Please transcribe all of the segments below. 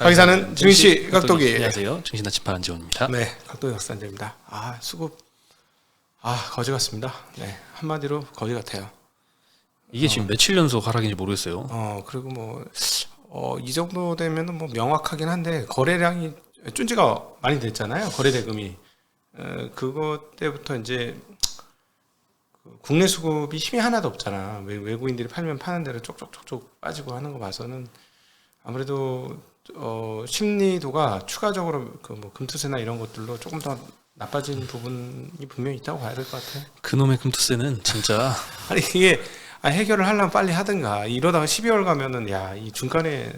강의사는 증시 각도기. 안녕하세요. 증시 나침반 안지원입니다. 네, 각도기 박사님입니다. 수급 거지 같습니다. 네, 한마디로 거지 같아요. 이게 지금 며칠 연속 하락인지 모르겠어요. 그리고 이 정도 되면은 명확하긴 한데 거래량이 쭌지가 많이 됐잖아요. 거래 대금이 그것 때부터 이제 국내 수급이 힘이 하나도 없잖아. 외국인들이 팔면 파는 대로 쪽쪽쪽쪽 빠지고 하는 거 봐서는 아무래도 심리도가 추가적으로 금투세나 이런 것들로 조금 더 나빠진 부분이 분명히 있다고 봐야 될 것 같아요. 그놈의 금투세는 진짜 아니 이게 해결을 하려면 빨리 하든가 이러다가 12월 가면은 이 중간에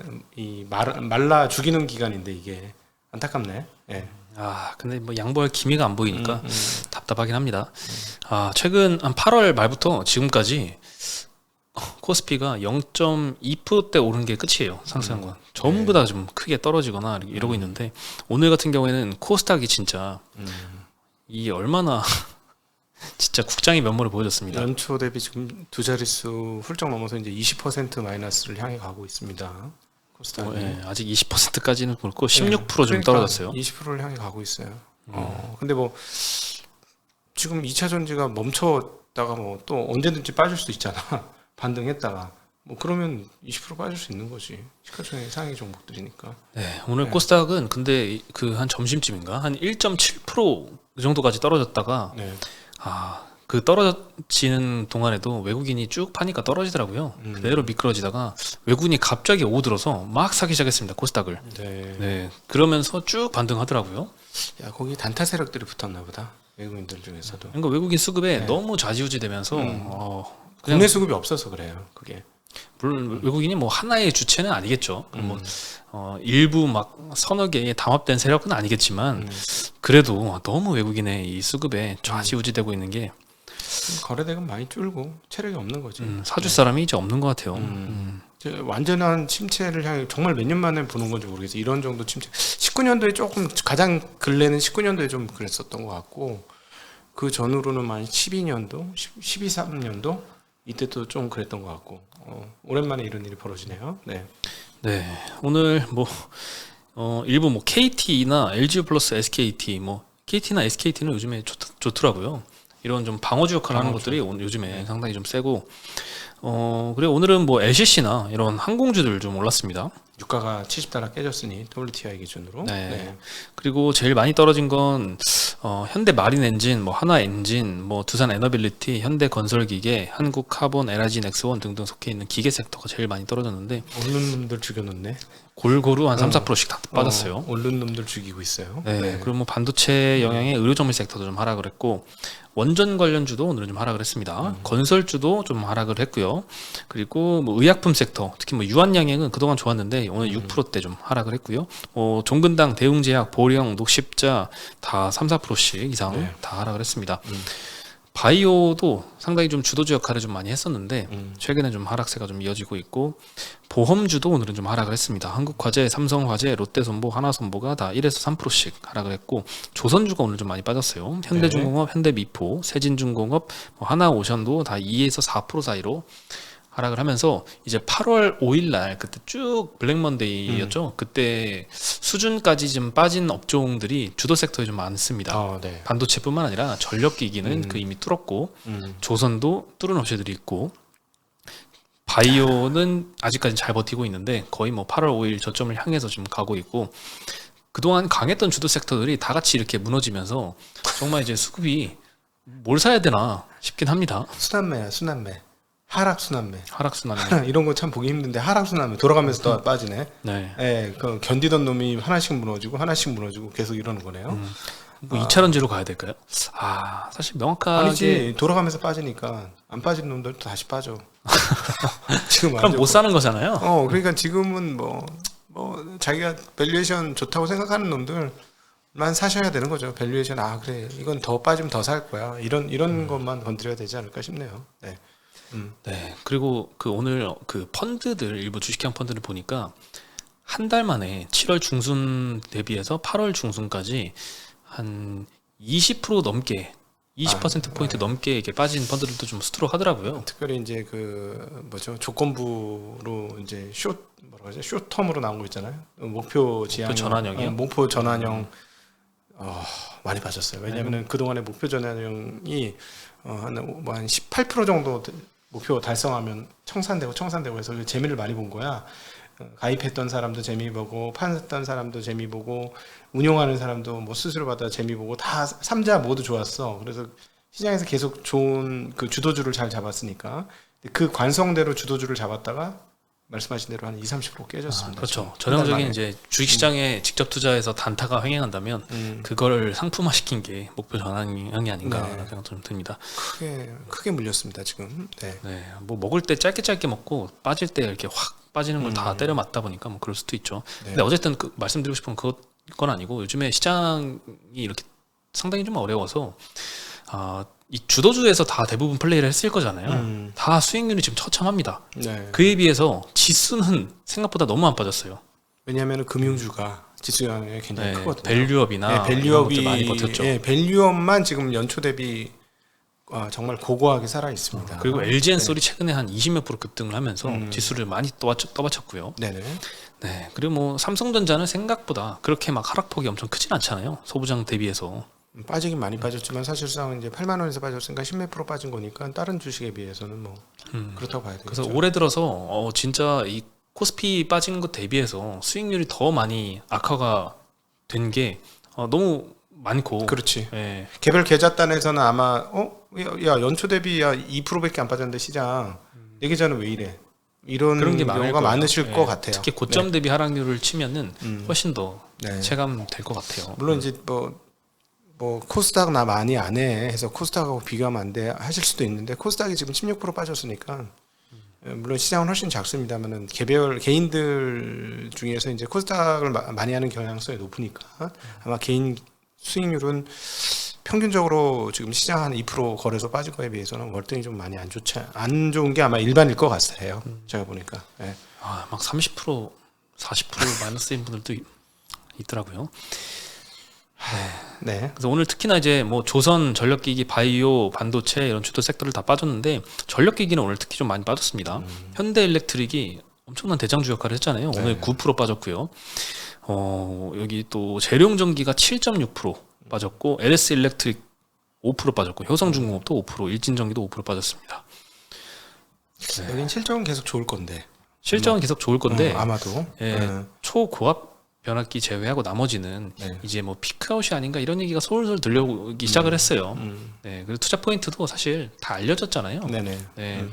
말라 죽이는 기간인데 이게 안타깝네. 예. 근데 양보할 기미가 안 보이니까 답답하긴 합니다. 최근 한 8월 말부터 지금까지 코스피가 0.2%대 오른 게 끝이에요. 상승한 건 전부 다 좀 크게 떨어지거나 이러고 있는데 오늘 같은 경우에는 코스닥이 진짜 이게 얼마나 진짜 국장의 면모를 보여줬습니다. 연초 대비 지금 두 자릿수 훌쩍 넘어서 이제 20% 마이너스를 향해 가고 있습니다. 코스닥이 아직 20%까지는 그렇고 16% 좀 떨어졌어요. 20%를 향해 가고 있어요. 근데 지금 2차 전지가 멈췄다가 또 언제든지 빠질 수도 있잖아. 반등했다가 그러면 20% 빠질 수 있는 거지. 시가총액 상위 종목들이니까. 네, 오늘 코스닥은 근데 한 점심쯤인가 한 1.7% 그 정도까지 떨어졌다가 그 떨어지는 동안에도 외국인이 쭉 파니까 떨어지더라고요. 그대로 미끄러지다가 외국인이 갑자기 오들어서 막 사기 시작했습니다. 코스닥을. 네, 그러면서 쭉 반등하더라고요. 거기 단타 세력들이 붙었나 보다. 외국인들 중에서도. 그러니까 외국인 수급에 너무 좌지우지되면서 국내 수급이 없어서 그래요. 그게. 물론 외국인이 하나의 주체는 아니겠죠. 일부 서너 개의 담합된 세력은 아니겠지만 그래도 너무 외국인의 이 수급에 좌지우지되고 있는 게 거래대금 많이 줄고 체력이 없는 거지. 사줄 사람이 이제 없는 것 같아요. 완전한 침체를 향해 정말 몇 년 만에 보는 건지 모르겠어요. 이런 정도 침체. 19년도에 조금 가장 근래는 19년도에 좀 그랬었던 것 같고 그 전후로는 한 12년도, 12, 13년도 이때도 좀 그랬던 것 같고 오랜만에 이런 일이 벌어지네요. 네. 오늘 일부 KT나 LG 플러스 SKT KT나 SKT는 요즘에 좋더라고요. 이런 좀 방어주 역할을 하는 것들이 요즘에 상당히 좀 세고 그리고 오늘은 LCC나 이런 항공주들 좀 올랐습니다. 유가가 $70 깨졌으니 WTI 기준으로. 그리고 제일 많이 떨어진 건 현대 마린 엔진, 하나 엔진, 두산 에너빌리티, 현대 건설기계, 한국 카본, LIG 넥스원 등등 속해 있는 기계 섹터가 제일 많이 떨어졌는데 오른 놈들 죽여놓네. 골고루 한 3-4%씩 다 빠졌어요. 오른 놈들 죽이고 있어요. 그리고 반도체 영향의 의료정밀 섹터도 좀 하락을 했고 원전 관련주도 오늘은 좀 하락을 했습니다. 건설주도 좀 하락을 했고요. 그리고 의약품 섹터, 특히 유한양행은 그동안 좋았는데 오늘 6%대 좀 하락을 했고요. 종근당, 대웅제약, 보령, 녹십자 다 3-4%씩 이상 다 하락을 했습니다. 바이오도 상당히 좀 주도주 역할을 좀 많이 했었는데 최근에 좀 하락세가 좀 이어지고 있고 보험주도 오늘은 좀 하락을 했습니다. 한국화재, 삼성화재, 롯데손보, 하나손보가 다 1에서 3%씩 하락을 했고 조선주가 오늘 좀 많이 빠졌어요. 현대중공업, 현대미포, 세진중공업, 하나오션도 다 2에서 4% 사이로 하락을 하면서 이제 8월 5일 날 그때 쭉 블랙먼데이였죠. 그때 수준까지 좀 빠진 업종들이 주도 섹터에 좀 많습니다. 반도체뿐만 아니라 전력기기는 이미 뚫었고 조선도 뚫은 업체들이 있고 바이오는 아직까지 잘 버티고 있는데 거의 8월 5일 저점을 향해서 좀 가고 있고 그동안 강했던 주도 섹터들이 다 같이 이렇게 무너지면서 정말 이제 수급이 뭘 사야 되나 싶긴 합니다. 순환매야, 순환매. 하락순환매. 이런 거 참 보기 힘든데 하락순환매 돌아가면서 또 빠지네. 견디던 놈이 하나씩 무너지고 계속 이러는 거네요. 2차전지로 가야 될까요? 사실 명확하게 아니지. 돌아가면서 빠지니까 안 빠진 놈들도 다시 빠져. 지금 그럼 못 사는 거잖아요. 그러니까 지금은 자기가 밸류에이션 좋다고 생각하는 놈들만 사셔야 되는 거죠. 밸류에이션 그래 이건 더 빠지면 더 살 거야. 이런 것만 건드려야 되지 않을까 싶네요. 그리고 오늘 펀드들 일부 주식형 펀드를 보니까 한 달 만에 7월 중순 대비해서 8월 중순까지 한 20% 넘게 20%포인트 넘게 이렇게 빠진 펀드들도 좀 수두룩하더라고요. 특별히 이제 그 뭐죠 조건부로 이제 뭐라고 하죠 숏텀으로 나온 거 있잖아요. 목표 지향 전환형이요? 목표 전환형 많이 빠졌어요. 왜냐하면 그 동안에 목표 전환형이 한 18% 정도 목표 달성하면 청산되고 해서 그 재미를 많이 본 거야. 가입했던 사람도 재미 보고 판했던 사람도 재미 보고 운용하는 사람도 뭐 수수료 받아 재미 보고 다 3자 모두 좋았어. 그래서 시장에서 계속 좋은 그 주도주를 잘 잡았으니까 그 관성대로 주도주를 잡았다가 말씀하신 대로 한 20-30% 깨졌습니다. 그렇죠. 전형적인 이제 주식시장에 직접 투자해서 단타가 횡행한다면 그걸 상품화 시킨 게 목표 전환형이 아닌가 생각 좀 듭니다. 크게 물렸습니다 지금. 네, 뭐 먹을 때 짧게 먹고 빠질 때 이렇게 확 빠지는 걸 다 때려 맞다 보니까 뭐 그럴 수도 있죠. 근데 어쨌든 말씀드리고 싶은 그건 아니고 요즘에 시장이 이렇게 상당히 좀 어려워서 이 주도주에서 다 대부분 플레이를 했을 거잖아요. 다 수익률이 지금 처참합니다. 그에 비해서 지수는 생각보다 너무 안 빠졌어요. 왜냐하면 금융주가 지수 영향이 굉장히 크거든요. 밸류업이나 밸류업이 많이 버텼죠. 밸류업만 지금 연초 대비 정말 고고하게 살아 있습니다. 그리고 LG엔솔이 최근에 한 20몇 % 급등을 하면서 지수를 많이 떠받쳤고요. 네네. 네, 그리고 뭐 삼성전자는 생각보다 그렇게 막 하락폭이 엄청 크진 않잖아요. 소부장 대비해서. 빠지긴 많이 빠졌지만 사실상 이제 8만 원에서 빠졌으니까 10몇 % 빠진 거니까 다른 주식에 비해서는 뭐 그렇다고 봐야 되겠죠. 그래서 올해 들어서 진짜 이 코스피 빠진 것 대비해서 수익률이 더 많이 악화가 된 게 너무 많고. 그렇지. 예. 개별 계좌단에서는 아마 야 연초 대비 2%밖에 안 빠졌는데 시장 내 계좌는 왜 이래? 이런 그런 게 경우가 많으실 것 같아요. 특히 고점 대비 하락률을 치면은 훨씬 더 체감될 것 같아요. 물론 이제 뭐 코스닥 나 많이 안 해 해서 코스닥하고 비교하면 안 돼 하실 수도 있는데 코스닥이 지금 16% 빠졌으니까 물론 시장은 훨씬 작습니다만은 개인들 중에서 이제 코스닥을 많이 하는 경향성이 높으니까 아마 개인 수익률은 평균적으로 지금 시장 한 2% 거래소 빠진 거에 비해서는 월등히 좀 많이 안 좋은 게 아마 일반일 것 같아요. 제가 보니까. 네. 막 30%, 40% 마이너스인 분들도 있더라고요. 네. 그래서 오늘 특히나 이제 뭐 조선, 전력기기, 바이오, 반도체 이런 주도 섹터를 다 빠졌는데 전력기기는 오늘 특히 좀 많이 빠졌습니다. 현대일렉트릭이 엄청난 대장주 역할을 했잖아요. 오늘 9% 빠졌고요. 여기 또 재룡전기가 7.6% 빠졌고 LS일렉트릭 5% 빠졌고 효성중공업도 5%, 일진전기도 5% 빠졌습니다. 여긴 실적은 계속 좋을 건데. 실적은 계속 좋을 건데 아마도 초고압 변압기 제외하고 나머지는 이제 뭐 피크아웃이 아닌가 이런 얘기가 솔솔 들려오기 시작을 했어요. 네, 그리고 투자 포인트도 사실 다 알려졌잖아요. 네네.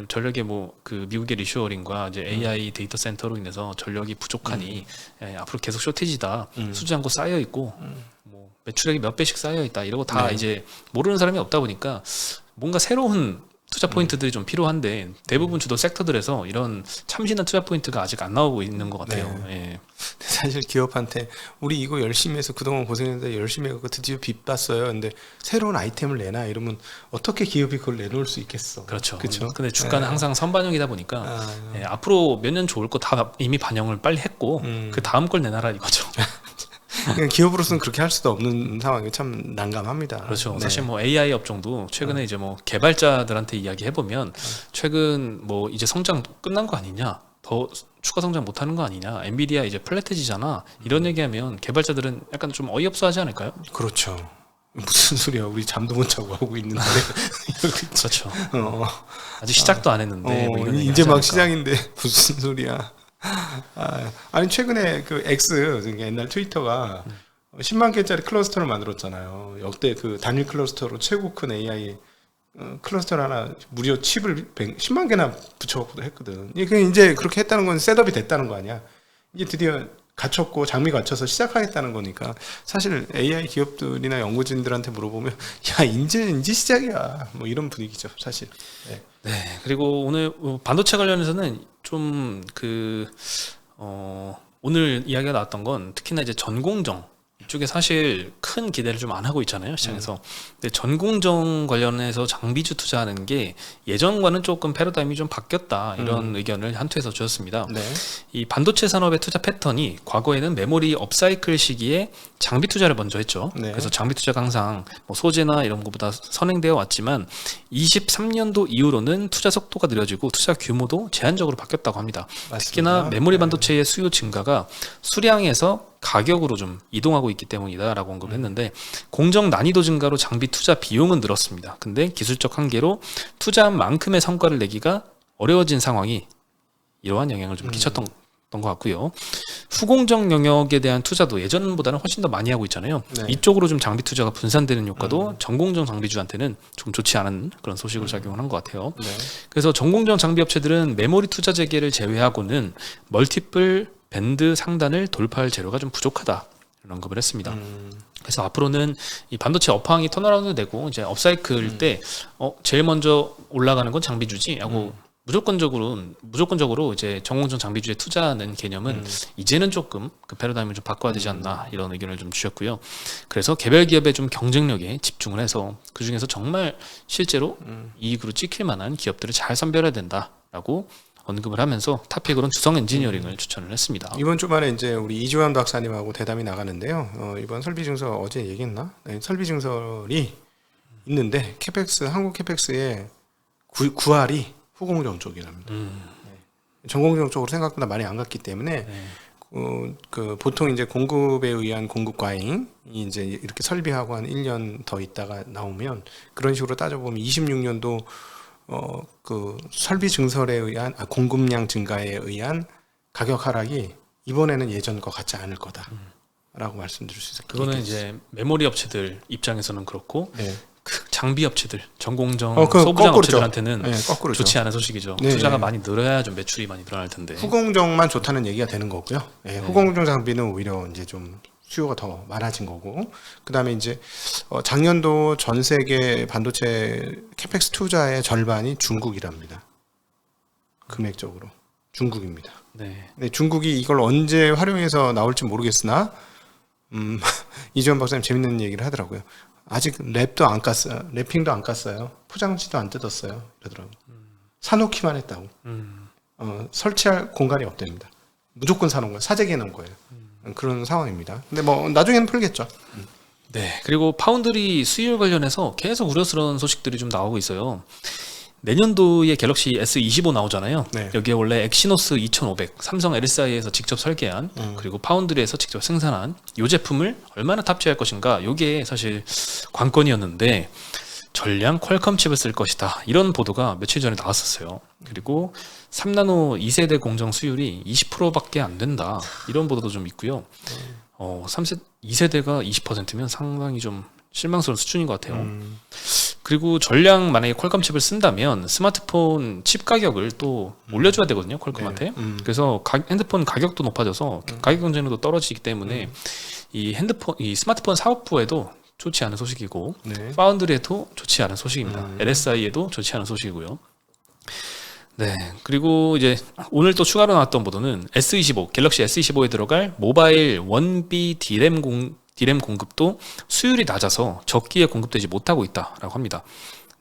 전력의 뭐 그 미국의 리쇼어링과 이제 AI 데이터 센터로 인해서 전력이 부족하니 앞으로 계속 쇼티지다. 수주한고 쌓여 있고 뭐 매출액이 몇 배씩 쌓여 있다. 이러고 다 이제 모르는 사람이 없다 보니까 뭔가 새로운 투자 포인트들이 좀 필요한데 대부분 주도 섹터들에서 이런 참신한 투자 포인트가 아직 안 나오고 있는 것 같아요. 사실 기업한테 우리 이거 열심히 해서 그동안 고생했는데 열심히 해서 드디어 빚 봤어요. 근데 새로운 아이템을 내나 이러면 어떻게 기업이 그걸 내놓을 수 있겠어? 그렇죠. 그렇죠. 근데 주가는 항상 선반영이다 보니까 앞으로 몇 년 좋을 거 다 이미 반영을 빨리 했고 그 다음 걸 내놔라 이거죠. 기업으로서는 그렇게 할 수도 없는 상황이 참 난감합니다. 그렇죠. 사실 뭐 AI 업종도 최근에 이제 뭐 개발자들한테 이야기해 보면 최근 뭐 이제 성장 끝난 거 아니냐, 더 추가 성장 못 하는 거 아니냐, 엔비디아 이제 플랫해지잖아 이런 얘기하면 개발자들은 약간 좀 어이없어하지 않을까요? 그렇죠. 무슨 소리야? 우리 잠도 못 자고 하고 있는데. 그렇죠. 아직 시작도 안 했는데 뭐 이런 이제 막 않을까. 시작인데 무슨 소리야? 아니 최근에 그 X 그러니까 옛날 트위터가 10만 개짜리 클러스터를 만들었잖아요. 역대 그 단일 클러스터로 최고 큰 AI 클러스터 하나 무려 칩을 10만 개나 붙여갖고 했거든. 이제 그렇게 했다는 건 셋업이 됐다는 거 아니야? 이제 드디어 갖췄고 장비 갖춰서 시작하겠다는 거니까 사실 AI 기업들이나 연구진들한테 물어보면 야 이제 시작이야 뭐 이런 분위기죠 사실. 네. 그리고 오늘 반도체 관련해서는 좀 오늘 이야기가 나왔던 건 특히나 이제 전공정 이쪽에 사실 큰 기대를 좀 안 하고 있잖아요, 시장에서. 근데 전공정 관련해서 장비주 투자하는 게 예전과는 조금 패러다임이 좀 바뀌었다, 이런 의견을 한투에서 주셨습니다. 네. 이 반도체 산업의 투자 패턴이 과거에는 메모리 업사이클 시기에 장비 투자를 먼저 했죠. 네. 그래서 장비 투자가 항상 뭐 소재나 이런 것보다 선행되어 왔지만 23년도 이후로는 투자 속도가 느려지고 투자 규모도 제한적으로 바뀌었다고 합니다. 맞습니다. 특히나 메모리 반도체의 수요 증가가 수량에서 가격으로 좀 이동하고 있기 때문이다라고 언급을 했는데, 공정 난이도 증가로 장비 투자 비용은 늘었습니다. 근데 기술적 한계로 투자한 만큼의 성과를 내기가 어려워진 상황이 이러한 영향을 좀 끼쳤던 것 같고요. 후공정 영역에 대한 투자도 예전보다는 훨씬 더 많이 하고 있잖아요. 네. 이쪽으로 좀 장비 투자가 분산되는 효과도 전공정 장비주한테는 좀 좋지 않은 그런 소식으로 작용을 한 것 같아요. 네. 그래서 전공정 장비 업체들은 메모리 투자 재개를 제외하고는 멀티플 밴드 상단을 돌파할 재료가 좀 부족하다, 이런 언급을 했습니다. 그래서 앞으로는 이 반도체 업황이 턴어라운드 되고 이제 업사이클 때 제일 먼저 올라가는 건 장비주지 하고 무조건적으로 이제 전공정 장비주에 투자하는 개념은 이제는 조금 그 패러다임을 좀 바꿔야 되지 않나, 이런 의견을 좀 주셨고요. 그래서 개별 기업의 좀 경쟁력에 집중을 해서 그 중에서 정말 실제로 이익으로 찍힐 만한 기업들을 잘 선별해야 된다라고 언급을 하면서 탑픽으로는 주성 엔지니어링을 추천을 했습니다. 이번 주말에 이제 우리 이주환 박사님하고 대담이 나가는데요. 이번 설비증설 어제 얘기했나? 네, 설비증설이 있는데 캐펙스, 한국 캐펙스의 9할이 후공정 쪽이랍니다. 네. 전공정 쪽으로 생각보다 많이 안 갔기 때문에 그 보통 이제 공급에 의한 공급 과잉이 이제 이렇게 설비하고 한 1년 더 있다가 나오면, 그런 식으로 따져보면 26년도 그 설비 증설에 의한 공급량 증가에 의한 가격 하락이 이번에는 예전과 같지 않을 거다라고 말씀드릴 수 있습니다. 그거는 이제 메모리 업체들 입장에서는 그렇고, 네. 그 장비 업체들, 전공정 그 소부장 거꾸로죠. 업체들한테는 네, 거꾸로죠. 좋지 않은 소식이죠. 네, 투자가 네. 많이 늘어야 좀 매출이 많이 늘어날 텐데. 후공정만 좋다는 얘기가 되는 거고요. 네, 후공정 장비는 오히려 이제 좀 수요가 더 많아진 거고, 그다음에 이제 작년도 전 세계 반도체 캐펙스 투자의 절반이 중국이랍니다. 금액적으로 중국입니다. 네. 네, 중국이 이걸 언제 활용해서 나올지 모르겠으나 이주환 박사님 재밌는 얘기를 하더라고요. 아직 랩도 안 깠어요. 랩핑도 안 깠어요. 포장지도 안 뜯었어요. 그러더라고요. 사놓기만 했다고. 설치할 공간이 없답니다. 무조건 사놓은 거예요. 사재기해 놓은 거예요. 그런 상황입니다. 근데 뭐 나중에는 풀겠죠. 네. 그리고 파운드리 수율 관련해서 계속 우려스러운 소식들이 좀 나오고 있어요. 내년도에 갤럭시 S25 나오잖아요. 네. 여기에 원래 엑시노스 2500, 삼성 LSI에서 직접 설계한 그리고 파운드리에서 직접 생산한 이 제품을 얼마나 탑재할 것인가, 이게 사실 관건이었는데 전량 퀄컴 칩을 쓸 것이다, 이런 보도가 며칠 전에 나왔었어요. 그리고 3나노 2세대 공정 수율이 20%밖에 안 된다, 이런 보도도 좀 있고요. 2세대가 20%면 상당히 좀 실망스러운 수준인 것 같아요. 그리고 전량 만약에 퀄컴 칩을 쓴다면 스마트폰 칩 가격을 또 올려줘야 되거든요, 퀄컴한테. 그래서 핸드폰 가격도 높아져서 가격 경쟁력도 떨어지기 때문에 이 스마트폰 사업부에도 좋지 않은 소식이고, 네. 파운드리에도 좋지 않은 소식입니다. LSI에도 좋지 않은 소식이고요. 네. 그리고 이제 오늘 또 추가로 나왔던 보도는 S25, 갤럭시 S25에 들어갈 모바일 1B 디램 공급도 수율이 낮아서 적기에 공급되지 못하고 있다라고 합니다.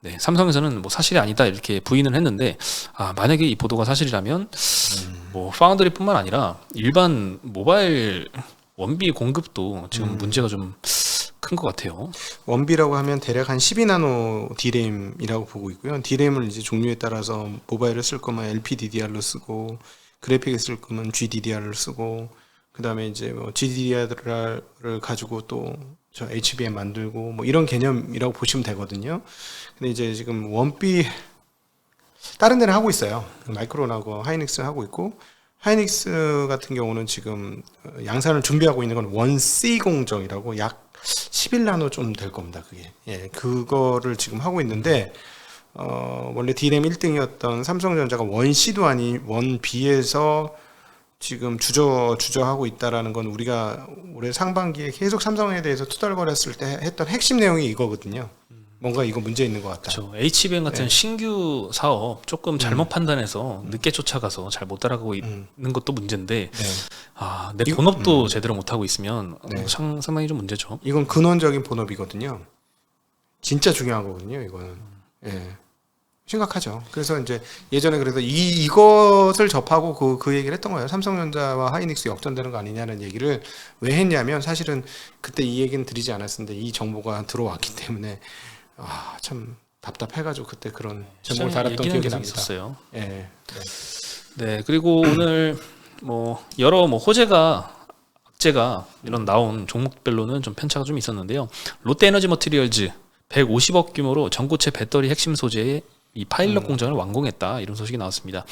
네, 삼성에서는 뭐 사실이 아니다 이렇게 부인을 했는데, 만약에 이 보도가 사실이라면 뭐 파운드리뿐만 아니라 일반 모바일 원비 공급도 지금 문제가 좀 큰 것 같아요. 원비라고 하면 대략 한 12나노 D램이라고 보고 있고요. D램을 이제 종류에 따라서 모바일을 쓸 거면 LPDDR로 쓰고, 그래픽을 쓸 거면 GDDR를 쓰고, 그 다음에 이제 뭐 GDDR을 가지고 또 저 HBM 만들고 뭐 이런 개념이라고 보시면 되거든요. 근데 이제 지금 원비 다른 데는 하고 있어요. 마이크론하고 하이닉스 하고 있고, 하이닉스 같은 경우는 지금 양산을 준비하고 있는 건 1C 공정이라고 약 11나노 좀 될 겁니다. 그게. 예, 그거를 지금 하고 있는데, 원래 D램 1등이었던 삼성전자가 1C도 아닌 1B에서 지금 주저하고 있다라는 건 우리가 올해 상반기에 계속 삼성에 대해서 투덜거렸을 때 했던 핵심 내용이 이거거든요. 뭔가 이거 문제 있는 것 같다. 그렇죠. HBM 같은 네. 신규 사업 조금 잘못 판단해서 늦게 쫓아가서 잘 못 따라가고 있는 것도 문제인데, 네. 내 본업도 제대로 못 하고 있으면 네. 상당히 좀 문제죠. 이건 근원적인 본업이거든요. 진짜 중요한 거거든요. 이거는 예. 심각하죠. 그래서 이제 예전에 그래도 이것을 접하고 그 얘기를 했던 거예요. 삼성전자와 하이닉스 역전되는 거 아니냐는 얘기를 왜 했냐면 사실은 그때 이 얘기는 드리지 않았었는데 이 정보가 들어왔기 때문에 참 답답해가지고 그때 그런 제목을 달았던 기억이 계속 납니다. 있었어요. 예. 네, 그리고 오늘 뭐 여러 악재가 이런 나온 종목별로는 좀 편차가 좀 있었는데요. 롯데에너지 머티리얼즈 150억 규모로 전고체 배터리 핵심 소재의 이 파일럿 공장을 완공했다, 이런 소식이 나왔습니다.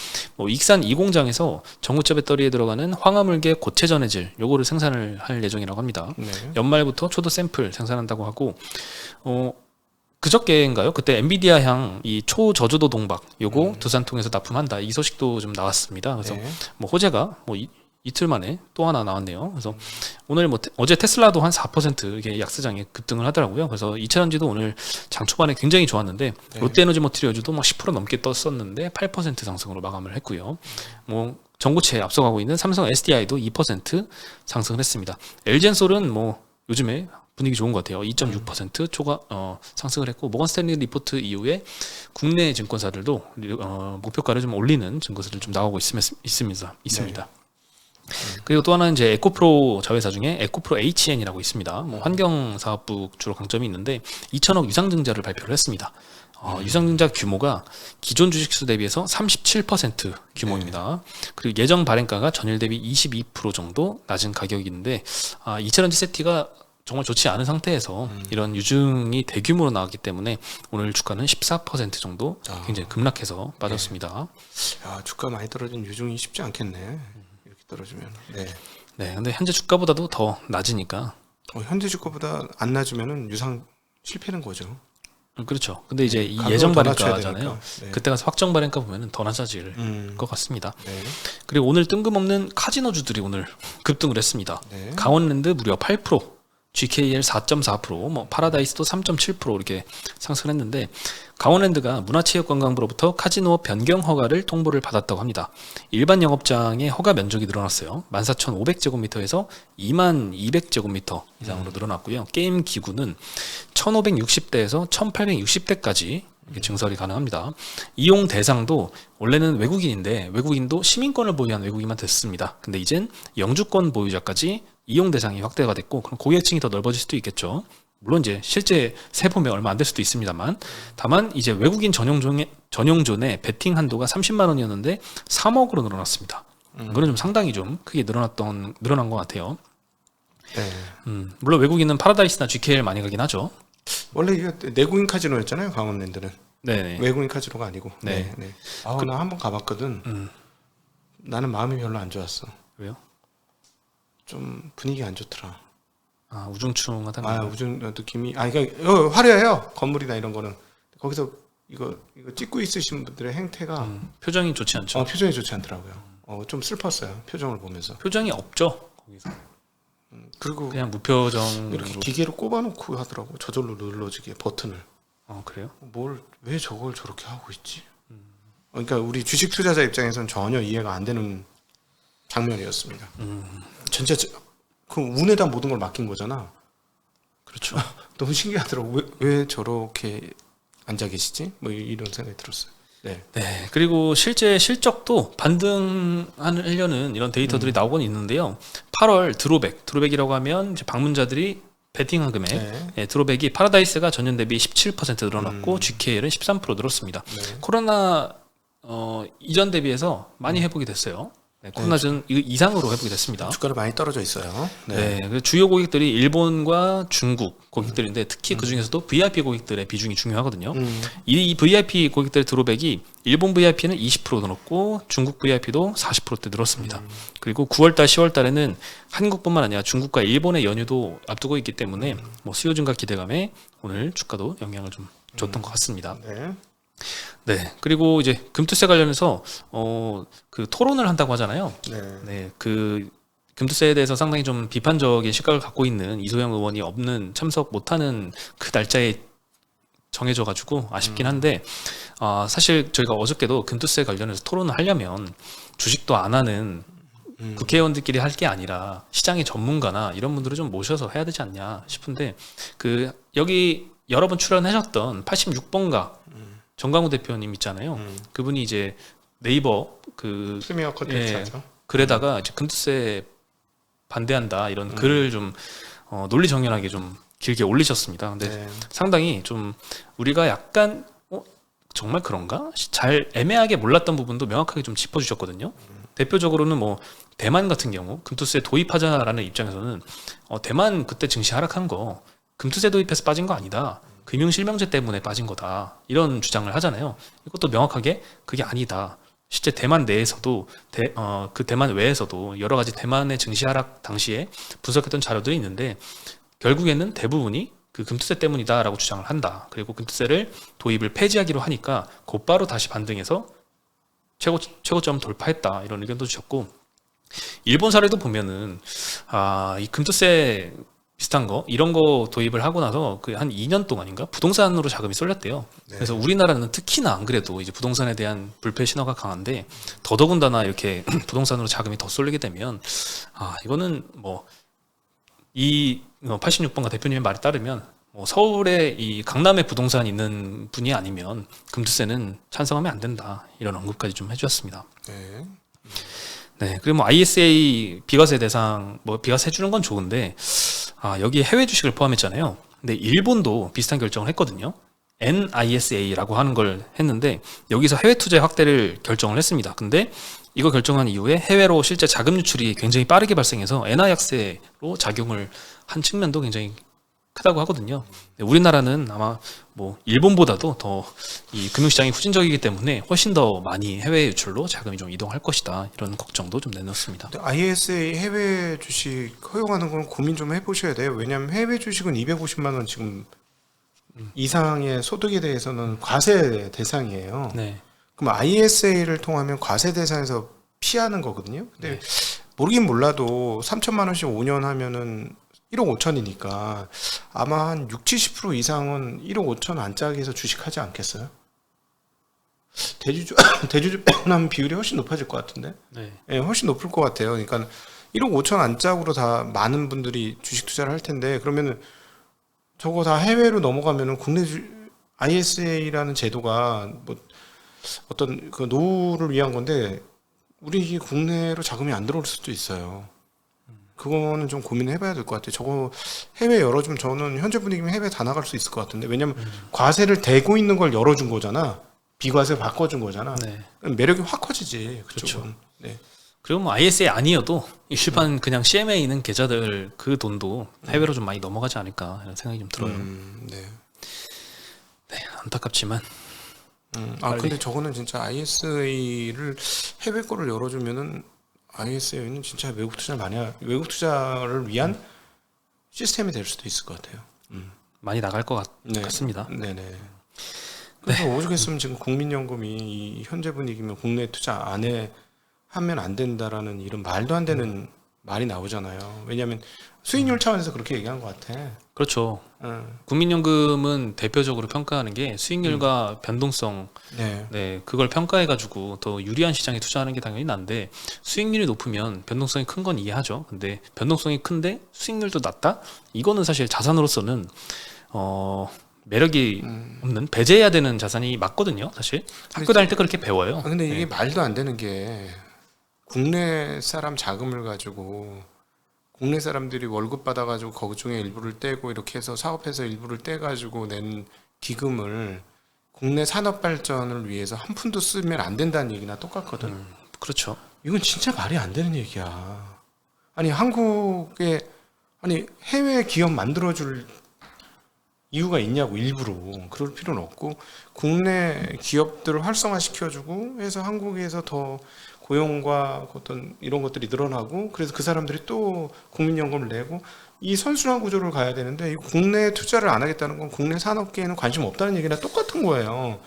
익산 이 공장에서 전고체 배터리에 들어가는 황화물계 고체 전해질 요거를 생산을 할 예정이라고 합니다. 네. 연말부터 초도 샘플 생산한다고 하고 그저께인가요? 그때 엔비디아향 이 초저조도 동박 요거 두산통에서 납품한다, 이 소식도 좀 나왔습니다. 그래서 네. 호재가 이틀 만에 또 하나 나왔네요. 그래서 오늘 어제 테슬라도 한 4% 이게 약세장에 급등을 하더라고요. 그래서 이차전지도 오늘 장 초반에 굉장히 좋았는데 네. 롯데에너지 머티리얼즈도 10% 넘게 떴었는데 8% 상승으로 마감을 했고요. 전고체에 앞서가고 있는 삼성 SDI도 2% 상승을 했습니다. LG엔솔은 요즘에 분위기 좋은 것 같아요. 2.6% 초과 상승을 했고, 모건스탠리 리포트 이후에 국내 증권사들도 목표가를 좀 올리는 증거들이 좀 나오고 있습니다. 네. 그리고 또 하나는 이제 에코프로 자회사 중에 에코프로 HN이라고 있습니다. 환경사업부 주로 강점이 있는데 2천억 유상증자를 발표를 했습니다. 유상증자 규모가 기존 주식수 대비해서 37% 규모입니다. 그리고 예정 발행가가 전일 대비 22% 정도 낮은 가격인데 이차전지 세티가 정말 좋지 않은 상태에서 이런 유증이 대규모로 나왔기 때문에 오늘 주가는 14% 정도 굉장히 급락해서 빠졌습니다. 야, 주가 많이 떨어진 유중이 쉽지 않겠네. 이렇게 떨어지면. 네. 네, 근데 현재 주가보다도 더 낮으니까. 현재 주가보다 안 낮으면은 유상 실패는 거죠. 그렇죠. 근데 이제 이 가격을 예정 더 낮춰야 발행가잖아요. 되니까. 네. 그때 가서 확정 발행가 보면은 더 낮아질 것 같습니다. 네. 그리고 오늘 뜬금없는 카지노주들이 오늘 급등을 했습니다. 네. 강원랜드 무려 8%, GKL 4.4%, 파라다이스도 3.7% 이렇게 상승했는데, 강원랜드가 문화체육관광부로부터 카지노 변경 허가를 통보를 받았다고 합니다. 일반 영업장의 허가 면적이 늘어났어요. 14,500제곱미터에서 22,200제곱미터 이상으로 늘어났고요. 게임 기구는 1,560대에서 1,860대까지 증설이 가능합니다. 이용 대상도 원래는 외국인인데 외국인도 시민권을 보유한 외국인만 됐습니다. 근데 이젠 영주권 보유자까지 이용 대상이 확대가 됐고, 그럼 고객층이 더 넓어질 수도 있겠죠. 물론 이제 실제 세보면 얼마 안 될 수도 있습니다만, 다만 이제 외국인 전용존의 베팅 한도가 30만 원이었는데 3억으로 늘어났습니다. 이거는 좀 상당히 좀 크게 늘어난 것 같아요. 네. 물론 외국인은 파라다이스나 GKL 많이 가긴 하죠. 원래 이게 내국인 카지노였잖아요, 강원랜드는. 네. 외국인 카지노가 아니고. 네. 네. 나 한번 가봤거든. 나는 마음이 별로 안 좋았어. 왜요? 좀 분위기 안 좋더라. 우중충하다. 우중 느낌이. 그러니까 화려해요. 건물이나 이런 거는. 거기서 이거 찍고 있으신 분들의 행태가 표정이 좋지 않죠. 표정이 좋지 않더라고요. 좀 슬펐어요. 표정을 보면서. 표정이 없죠. 거기서. 그리고 그냥 무표정으로. 이렇게 기계로 꼽아놓고 하더라고. 저절로 눌러지게 버튼을. 그래요? 왜 저걸 저렇게 하고 있지? 그러니까 우리 주식 투자자 입장에서는 전혀 이해가 안 되는 장면이었습니다. 진짜 그 운에다 모든 걸 맡긴 거잖아. 그렇죠. 너무 신기하더라고. 왜 저렇게 앉아 계시지? 이런 생각이 들었어요. 네. 네. 그리고 실제 실적도 반등하려는 이런 데이터들이 나오곤 있는데요. 8월 드롭백이라고 하면 이제 방문자들이 베팅한 금액, 네. 드롭백이 파라다이스가 전년 대비 17% 늘어났고 GKL은 13% 늘었습니다. 네. 코로나 이전 대비해서 많이 회복이 됐어요. 네, 코로나 전 이상으로 회복이 됐습니다. 주가를 많이 떨어져 있어요. 네. 그래서 주요 고객들이 일본과 중국 고객들인데, 특히 그 중에서도 VIP 고객들의 비중이 중요하거든요. 이 VIP 고객들의 드롭백이 일본 VIP는 20% 늘었고 중국 VIP도 40%대 늘었습니다. 그리고 9월달, 10월달에는 한국뿐만 아니라 중국과 일본의 연휴도 앞두고 있기 때문에 수요 증가 기대감에 오늘 주가도 영향을 좀 줬던 것 같습니다. 네. 네. 그리고 이제 금투세 관련해서 그 토론을 한다고 하잖아요. 네. 네. 그 금투세에 대해서 상당히 좀 비판적인 시각을 갖고 있는 이소영 의원이 참석 못하는 그 날짜에 정해져 가지고 아쉽긴 한데, 사실 저희가 어저께도 금투세 관련해서 토론을 하려면 주식도 안 하는 국회의원들끼리 할 게 아니라 시장의 전문가나 이런 분들을 좀 모셔서 해야 되지 않냐 싶은데 그 여기 여러 번 출연하셨던 86번가 정강우 대표님 있잖아요. 그분이 이제 네이버 그 프리미어 컨텐츠 예, 하죠. 글에다가 이제 금투세 반대한다 이런 글을 좀 논리정연하게 좀 길게 올리셨습니다. 근데 네. 상당히 좀 우리가 약간 정말 그런가? 잘 애매하게 몰랐던 부분도 명확하게 좀 짚어주셨거든요. 대표적으로는 뭐 대만 같은 경우 금투세 도입하자라는 입장에서는 대만 그때 증시 하락한 거 금투세 도입해서 빠진 거 아니다. 금융실명제 때문에 빠진 거다. 이런 주장을 하잖아요. 이것도 명확하게 그게 아니다. 실제 대만 내에서도 그 대만 외에서도 여러 가지 대만의 증시 하락 당시에 분석했던 자료들이 있는데 결국에는 대부분이 그 금투세 때문이다라고 주장을 한다. 그리고 금투세를 도입을 폐지하기로 하니까 곧바로 다시 반등해서 최고점 돌파했다. 이런 의견도 주셨고 일본 사례도 보면은 이 금투세 비슷한 거 이런 거 도입을 하고 나서 그 한 2년 동안인가 부동산으로 자금이 쏠렸대요. 네. 그래서 우리나라는 특히나 안 그래도 이제 부동산에 대한 불패 신호가 강한데 더더군다나 이렇게 부동산으로 자금이 더 쏠리게 되면 이거는 뭐 이 86번가 대표님의 말에 따르면 뭐 서울에 이 강남에 부동산 있는 분이 아니면 금투세는 찬성하면 안 된다 이런 언급까지 좀 해주셨습니다. 네. 네, 그리고 뭐 ISA 비과세 대상 뭐 비과세 해주는 건 좋은데 여기 해외 주식을 포함했잖아요. 근데 일본도 비슷한 결정을 했거든요. NISA라고 하는 걸 했는데 여기서 해외 투자 확대를 결정을 했습니다. 근데 이거 결정한 이후에 해외로 실제 자금 유출이 굉장히 빠르게 발생해서 엔화 약세로 작용을 한 측면도 굉장히 크다고 하거든요. 우리나라는 아마 뭐 일본보다도 더 이 금융시장이 후진적이기 때문에 훨씬 더 많이 해외 유출로 자금이 좀 이동할 것이다 이런 걱정도 좀 내놓습니다. ISA 해외 주식 허용하는 건 고민 좀 해보셔야 돼요. 왜냐하면 해외 주식은 250만 원 지금 이상의 소득에 대해서는 과세 대상이에요. 네, 그럼 ISA를 통하면 과세 대상에서 피하는 거거든요. 근데 모르긴 몰라도 3천만 원씩 5년 하면은 1억 5천이니까 아마 한 60, 70% 이상은 1억 5천 안짝에서 주식하지 않겠어요? 대주주 빼고 나면 비율이 훨씬 높아질 것 같은데? 네, 예, 훨씬 높을 것 같아요. 그러니까 1억 5천 안짝으로 다 많은 분들이 주식 투자를 할 텐데 그러면은 저거 다 해외로 넘어가면은 국내 ISA라는 제도가 뭐 어떤 그 노후를 위한 건데 우리 국내로 자금이 안 들어올 수도 있어요. 그거는 좀 고민을 해봐야 될 것 같아요. 저거 해외 열어주면 저는 현재 분위기면 해외 다 나갈 수 있을 것 같은데 왜냐면 과세를 대고 있는 걸 열어준 거잖아. 비과세 바꿔준 거잖아. 네. 그럼 매력이 확 커지지. 그쪽은. 그렇죠. 네. 그리고 뭐 ISA 아니어도 일반 그냥 CM에 있는 계좌들 그 돈도 해외로 좀 많이 넘어가지 않을까 이런 생각이 좀 들어요. 네. 네, 안타깝지만 근데 저거는 진짜 ISA를 해외 거를 열어주면은 ISA는 진짜 외국 투자를 위한 시스템이 될 수도 있을 것 같아요. 많이 나갈 것 네. 같습니다. 네네. 그래서 오죽했으면 지금 국민연금이 이 현재 분위기면 국내 투자 하면 안 된다라는 이런 말도 안 되는 말이 나오잖아요. 왜냐하면 수익률 차원에서 그렇게 얘기한 것 같아. 그렇죠. 국민연금은 대표적으로 평가하는 게 수익률과 변동성, 네. 네, 그걸 평가해가지고 더 유리한 시장에 투자하는 게 당연히 난데 수익률이 높으면 변동성이 큰 건 이해하죠. 근데 변동성이 큰데 수익률도 낮다? 이거는 사실 자산으로서는 매력이 없는 배제해야 되는 자산이 맞거든요. 사실 학교 다닐 때 그렇게 배워요. 근데 이게 네. 말도 안 되는 게 국내 사람 자금을 가지고 국내 사람들이 월급 받아가지고 거기 중에 일부를 떼고 이렇게 해서 사업해서 일부를 떼가지고 낸 기금을 국내 산업 발전을 위해서 한 푼도 쓰면 안 된다는 얘기나 똑같거든. 그렇죠. 이건 진짜 말이 안 되는 얘기야. 아니 해외 기업 만들어줄 이유가 있냐고 일부러 그럴 필요는 없고 국내 기업들을 활성화시켜주고 해서 한국에서 더 고용과 어떤 이런 것들이 늘어나고 그래서 그 사람들이 또 국민연금을 내고 이 선순환 구조를 가야 되는데 이 국내 투자를 안 하겠다는 건 국내 산업계에는 관심 없다는 얘기나 똑같은 거예요.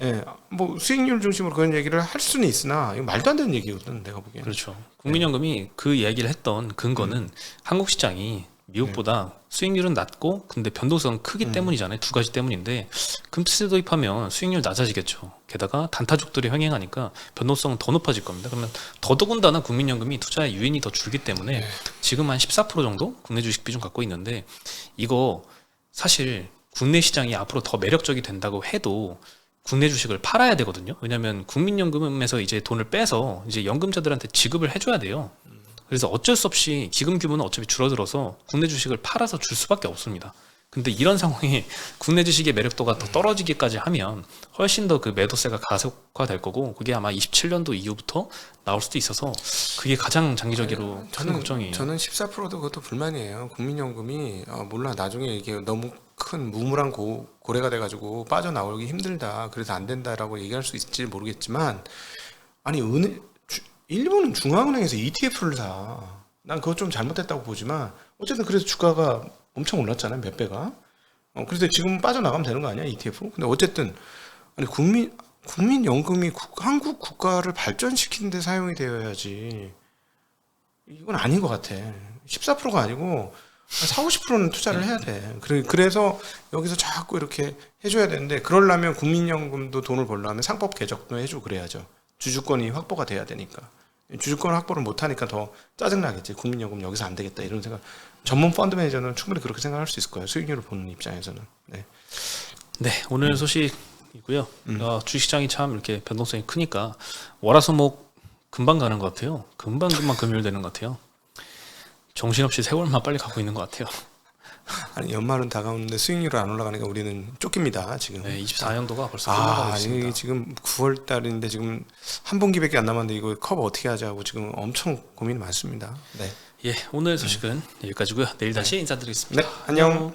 예, 뭐 수익률 중심으로 그런 얘기를 할 수는 있으나 이거 말도 안 되는 얘기거든 내가 보기에는. 그렇죠. 국민연금이 그 이야기를 했던 근거는 한국 시장이 미국보다 수익률은 낮고 근데 변동성은 크기 때문이잖아요. 두 가지 때문인데 금투자 도입하면 수익률 낮아지겠죠. 게다가 단타족들이 흥행하니까 변동성은 더 높아질 겁니다. 그러면 더더군다나 국민연금이 투자의 유인이 더 줄기 때문에 지금 한 14% 정도 국내 주식 비중 갖고 있는데 이거 사실 국내 시장이 앞으로 더 매력적이 된다고 해도 국내 주식을 팔아야 되거든요. 왜냐하면 국민연금에서 이제 돈을 빼서 이제 연금자들한테 지급을 해줘야 돼요. 그래서 어쩔 수 없이 기금 규모는 어차피 줄어들어서 국내 주식을 팔아서 줄 수밖에 없습니다. 근데 이런 상황에 국내 주식의 매력도가 더 떨어지기까지 하면 훨씬 더 그 매도세가 가속화될 거고 그게 아마 27년도 이후부터 나올 수도 있어서 그게 가장 장기적으로 큰 걱정이에요. 저는 14%도 그것도 불만이에요. 국민연금이 몰라 나중에 이게 너무 큰 무물한 고래가 돼가지고 빠져나오기 힘들다. 그래서 안 된다라고 얘기할 수 있을지 모르겠지만 아니 일본은 중앙은행에서 ETF를 사. 난 그거 좀 잘못됐다고 보지만 어쨌든 그래서 주가가 엄청 올랐잖아요. 몇 배가. 그래서 지금 빠져나가면 되는 거 아니야 ETF? 근데 어쨌든 아니 국민연금이 한국 국가를 발전시키는 데 사용이 되어야지. 이건 아닌 것 같아. 14%가 아니고 4, 50%는 투자를 해야 돼. 그래서 여기서 자꾸 이렇게 해줘야 되는데 그러려면 국민연금도 돈을 벌려면 상법 개정도 해주고 그래야죠. 주주권이 확보가 돼야 되니까. 주주권 확보를 못하니까 더 짜증나겠지. 국민연금 여기서 안 되겠다 이런 생각. 전문 펀드 매니저는 충분히 그렇게 생각할 수 있을 거예요. 수익률을 보는 입장에서는. 네, 오늘 소식이고요. 주식시장이 참 이렇게 변동성이 크니까 월화수목 금방 가는 것 같아요. 금방 금요일 되는 것 같아요. 정신없이 세월만 빨리 가고 있는 것 같아요. 아니 연말은 다가오는데 수익률이 안 올라가니까 우리는 쫓깁니다 지금. 네, 24년도가 벌써 끝나가고 있습니다. 이게 지금 9월 달인데 지금 한 분기밖에 안 남았는데 이거 커버 어떻게 하자고 지금 엄청 고민이 많습니다. 네. 오늘 소식은 여기까지고요. 내일 다시 인사드리겠습니다. 네, 안녕.